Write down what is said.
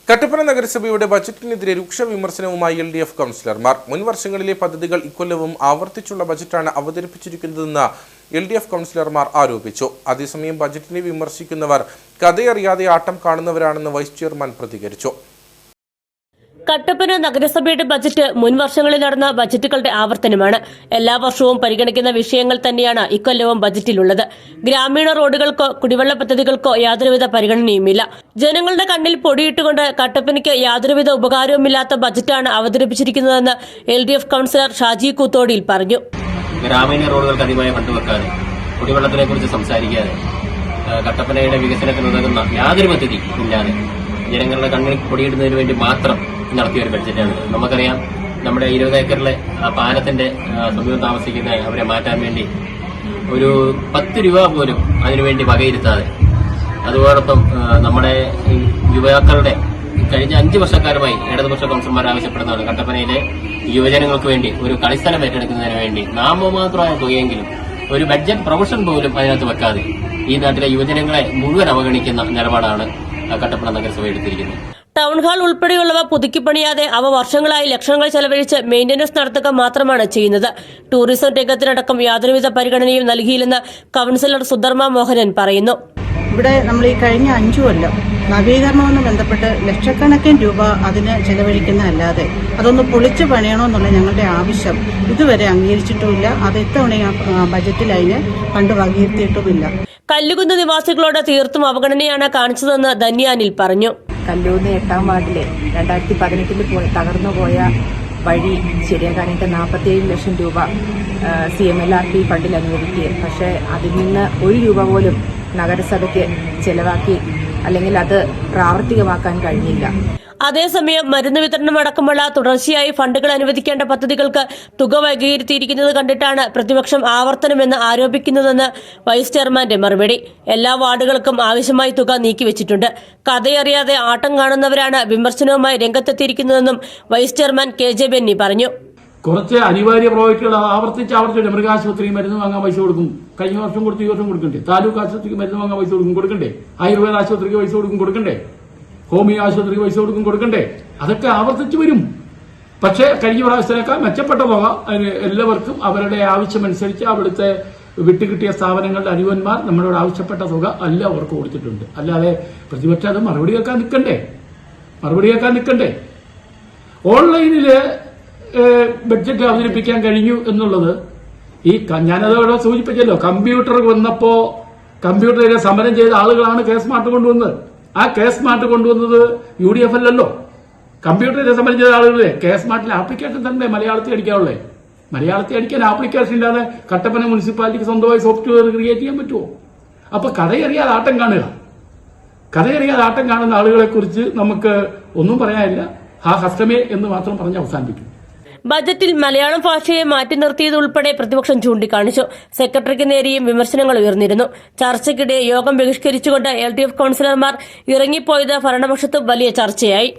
കട്ടപ്പന നഗരസഭയുടെ ബജറ്റിനെതിരെ രൂക്ഷ വിമർശനവുമായി LDF കൗൺസിലർമാർ. മുൻ വർഷങ്ങളിലെ പദ്ധതികൾ ഇക്കൊല്ലവും ആവർത്തിച്ചുള്ള ബജറ്റാണ് അവതരിപ്പിച്ചിരിക്കുന്നതെന്ന് LDF കൗൺസിലർമാർ ആരോപിച്ചു. അതേസമയം ബജറ്റിനെ വിമർശിക്കുന്നവർ കഥയറിയാതെ ആട്ടം കാണുന്നവരാണെന്ന് വൈസ് ചെയർമാൻ പ്രതികരിച്ചു. കട്ടപ്പന നഗരസഭയുടെ ബജറ്റ് മുൻ വർഷങ്ങളിൽ നടന്ന ബജറ്റുകളുടെ ആവർത്തനമാണ്. എല്ലാ വർഷവും പരിഗണിക്കുന്ന വിഷയങ്ങൾ തന്നെയാണ് ഇക്കൊല്ലവും ബജറ്റിലുള്ളത്. ഗ്രാമീണ റോഡുകൾക്കോ കുടിവെള്ള പദ്ധതികൾക്കോ യാതൊരുവിധ പരിഗണനയുമില്ല. ജനങ്ങളുടെ കണ്ണിൽ പൊടിയിട്ടുകൊണ്ട് കട്ടപ്പനയ്ക്ക് യാതൊരുവിധ ഉപകാരവുമില്ലാത്ത ബജറ്റാണ് അവതരിപ്പിച്ചിരിക്കുന്നതെന്ന് LDF കൗൺസിലർ ഷാജി കൂത്തോടിയിൽ പറഞ്ഞു. ഗ്രാമീണ റോഡുകൾക്ക് അധികമായി ഫണ്ട് വെക്കാതെ, കുടിവെള്ളത്തിനെ കുറിച്ച് സംസാരിക്കാതെ, കട്ടപ്പനയുടെ വികസനത്തിനുതകുന്ന യാതൊരു പദ്ധതി ഇല്ലാതെ ജനങ്ങളുടെ കണ്ണിൽ പൊടിയിടുന്നതിന് വേണ്ടി മാത്രം നടത്തിയ ഒരു ബഡ്ജറ്റാണ്. നമുക്കറിയാം, നമ്മുടെ 20 ഏക്കറിലെ പാലത്തിന്റെ സമീപം താമസിക്കുന്ന അവരെ മാറ്റാൻ വേണ്ടി ഒരു 10 രൂപ പോലും അതിനുവേണ്ടി വകയിരുത്താതെ, അതോടൊപ്പം നമ്മുടെ യുവാക്കളുടെ കഴിഞ്ഞ 5 വർഷക്കാലമായി ഇടതുപക്ഷ കൗൺസിലർമാർ ആവശ്യപ്പെടുന്നതാണ് കട്ടപ്പനയിലെ യുവജനങ്ങൾക്ക് വേണ്ടി ഒരു കളിസ്ഥലം ഏറ്റെടുക്കുന്നതിന് വേണ്ടി നാമമാത്രമായ തുകയെങ്കിലും ഒരു ബഡ്ജറ്റ് പ്രൊവിഷൻ പോലും അതിനകത്ത് വെക്കാതെ ഈ നാട്ടിലെ യുവജനങ്ങളെ മുഴുവൻ അവഗണിക്കുന്ന നിലപാടാണ് കട്ടപ്പന നഗരസഭ എടുത്തിരിക്കുന്നത്. ടൗൺ ഹാൾ ഉൾപ്പെടെയുള്ളവ പുതുക്കിപ്പണിയാതെ അവ വർഷങ്ങളായി ലക്ഷങ്ങൾ ചെലവഴിച്ച് മെയിന്റനൻസ് നടത്തുക മാത്രമാണ് ചെയ്യുന്നത്. ടൂറിസം രംഗത്തിനടക്കം യാതൊരുവിധ പരിഗണനയും നൽകിയില്ലെന്ന് കൌൺസിലർ സുധർമ്മ മോഹനൻ പറയുന്നു. ഇവിടെ നമ്മൾ ഈ കഴിഞ്ഞ 5 കൊല്ലം നവീകരണവുമായി ബന്ധപ്പെട്ട് ലക്ഷക്കണക്കിന് രൂപ അതിന് ചെലവഴിക്കുന്നതല്ലാതെ അതൊന്ന് പൊളിച്ചു പണിയണമെന്നുള്ള ഞങ്ങളുടെ ആവശ്യം ഇതുവരെ അംഗീകരിച്ചിട്ടുമില്ല. അത് ഇത്തവണ ബജറ്റിൽ അതിന് ഫണ്ട് വകയിരുത്തിയിട്ടുമില്ല. കല്ലുകുന്ന് നിവാസികളോട് തീർത്തും അവഗണനയാണ് കാണിച്ചതെന്ന് ധന്യാനിൽ പറഞ്ഞു. കല്ലൂന്ന് 8ാം വാർഡിലെ 2018 തകർന്നുപോയ വഴി ശരിയാക്കാനായിട്ട് 47 ലക്ഷം രൂപ CMLRP ഫണ്ടിൽ അനുവദിക്കുകയും, പക്ഷേ അതിൽ നിന്ന് 1 രൂപ പോലും നഗരസഭയ്ക്ക് ചെലവാക്കി അല്ലെങ്കിൽ അത് പ്രാവർത്തികമാക്കാൻ കഴിഞ്ഞില്ല. അതേസമയം മരുന്ന് വിതരണം അടക്കമുള്ള തുടർച്ചയായി ഫണ്ടുകൾ അനുവദിക്കേണ്ട പദ്ധതികൾക്ക് തുക വകയിരുത്തിയിരിക്കുന്നത് കണ്ടിട്ടാണ് പ്രതിപക്ഷം ആവർത്തനമെന്ന് ആരോപിക്കുന്നതെന്ന് വൈസ് ചെയർമാന്റെ മറുപടി. എല്ലാ വാർഡുകൾക്കും ആവശ്യമായി തുക നീക്കിവച്ചിട്ടുണ്ട്. കഥയറിയാതെ ആട്ടം കാണുന്നവരാണ് വിമർശനവുമായി രംഗത്തെത്തിയിരിക്കുന്നതെന്നും വൈസ് ചെയർമാൻ KJ ബെന്നി പറഞ്ഞു. കുറച്ച് അനിവാര്യ പ്രോജക്റ്റുകൾ ആവർത്തിച്ച് മൃഗാശുപത്രിക്ക് മരുന്ന് വാങ്ങാൻ പൈസ കൊടുക്കും. കഴിഞ്ഞ വർഷം കൊടുത്ത് ഈ വർഷം കൊടുക്കണ്ടേ? താലൂക്ക് ആശുപത്രിക്ക് മരുന്ന് വാങ്ങാൻ പൈസ കൊടുക്കണ്ടേ? ആയുർവേദ ആശുപത്രിക്ക് പൈസ കൊടുക്കണ്ടേ? ഹോമിയോ ആശുപത്രിക്ക് പൈസ കൊടുക്കണ്ടേ? അതൊക്കെ ആവർത്തിച്ചു വരും. പക്ഷേ കഴിഞ്ഞ പ്രാവശ്യത്തിനേക്കാൾ മെച്ചപ്പെട്ട തുക അതിന് എല്ലാവർക്കും അവരുടെ ആവശ്യമനുസരിച്ച് അവിടുത്തെ വിട്ടുകിട്ടിയ സ്ഥാപനങ്ങളുടെ അനുവന്മാർ നമ്മളോട് ആവശ്യപ്പെട്ട തുക അല്ല അവർക്ക് കൊടുത്തിട്ടുണ്ട്. അല്ലാതെ പ്രതിപക്ഷം അത് മറുപടി കേൾക്കാൻ നിൽക്കണ്ടേ? ഓൺലൈനില് ബഡ്ജറ്റ് അവതരിപ്പിക്കാൻ കഴിഞ്ഞു എന്നുള്ളത് ഞാനതോടെ സൂചിപ്പിച്ചല്ലോ. കമ്പ്യൂട്ടർ വന്നപ്പോ കമ്പ്യൂട്ടറിലെ സമരം ചെയ്ത ആളുകളാണ് കേസ്മാർട്ട് കൊണ്ടുവന്നത്. ആ കേസ്മാർട്ട് കൊണ്ടുവന്നത് UDF അല്ലല്ലോ. കമ്പ്യൂട്ടറിലെ സമരം ചെയ്ത ആളുകളെ കേസ്മാർട്ടിലെ ആപ്ലിക്കേഷൻ തന്നെ മലയാളത്തിൽ അടിക്കാനുള്ളേ. മലയാളത്തിൽ അടിക്കാൻ ആപ്ലിക്കേഷൻ ഇല്ലാതെ കട്ടപ്പന മുനിസിപ്പാലിറ്റിക്ക് സ്വന്തമായി സോഫ്റ്റ്വെയർ ക്രിയേറ്റ് ചെയ്യാൻ പറ്റുമോ? അപ്പൊ കഥയറിയാതെ ആട്ടം കാണുന്ന ആളുകളെ കുറിച്ച് നമുക്ക് ഒന്നും പറയാനില്ല. ഹസ്തമേ എന്ന് മാത്രം പറഞ്ഞ് അവസാനിപ്പിക്കും. ബജറ്റിൽ മലയാളം ഭാഷയെ മാറ്റി നിർത്തിയതുൾപ്പെടെ പ്രതിപക്ഷം ചൂണ്ടിക്കാണിച്ചു. സെക്രട്ടറിക്ക് നേരെയും വിമർശനങ്ങൾ ഉയർന്നിരുന്നു. ചർച്ചയ്ക്കിടെ യോഗം ബഹിഷ്കരിച്ചുകൊണ്ട് LDF കൌൺസിലർമാർ ഇറങ്ങിപ്പോയത് ഭരണപക്ഷത്തും വലിയ ചർച്ചയായി.